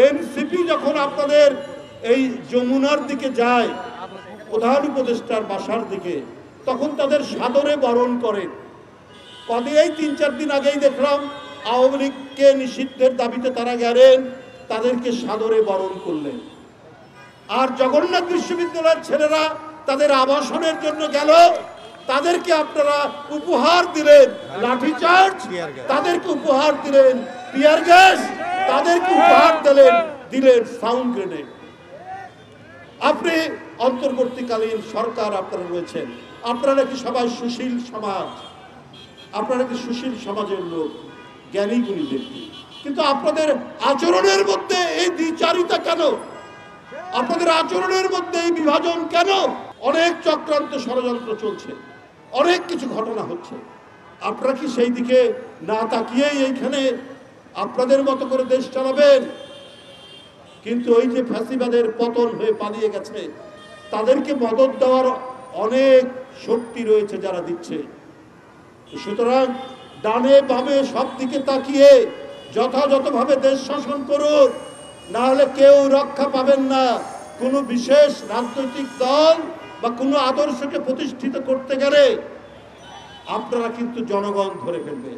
NCP যখন আপনাদের এই যমুনার দিকে যায় প্রধান উপদেষ্টার বাসার দিকে, তখন তাদের সাদরে বরণ করেন। কবে এই ৩-৪ দিন আগেই দেখলাম আওয়ামী লীগকে নিষিদ্ধের দাবিতে তারা গেলেন, তাদেরকে সাদরে বরণ করলেন। আর জগন্নাথ বিশ্ববিদ্যালয়ের ছেলেরা তাদের আবাসনের জন্য গেল, তাদেরকে আপনারা উপহার দিলেন লাঠিচার্জ, তাদেরকে উপহার দিলেন টিয়ার গ্যাস, তাদেরকে উপহার দিলেন সাউন্ড গ্রেনেড। আপনি অন্তর্বর্তীকালীন সরকার আপনারা রয়েছেন, আপনারা কি সবাই সুশীল সমাজ, আপনারা কি সুশীল সমাজের লোক, জ্ঞানী গুণী ব্যক্তি, কিন্তু আপনাদের আচরণের মধ্যে এই দ্বিচারিতা কেন? আপনাদের আচরণের মধ্যে এই বিভাজন কেন? অনেক চক্রান্ত ষড়যন্ত্র চলছে, অনেক কিছু ঘটনা হচ্ছে। আপনারা কি সেই দিকে না তাকিয়েই এইখানে আপনাদের মতো করে দেশ চালাবেন? কিন্তু ওই যে ফ্যাসিবাদের পতন হয়ে পালিয়ে গেছে, তাদেরকে মদদ দেওয়ার অনেক শক্তি রয়েছে যারা দিচ্ছে। সুতরাং ডানে বামে সব দিকে তাকিয়ে যথাযথভাবে দেশ শাসন করুন, না হলে কেউ রক্ষা পাবেন না। কোনো বিশেষ রাজনৈতিক দল বা কোনো আদর্শকে প্রতিষ্ঠিত করতে গেলে আপনারা কিন্তু জনগণ ধরে ফেলবে।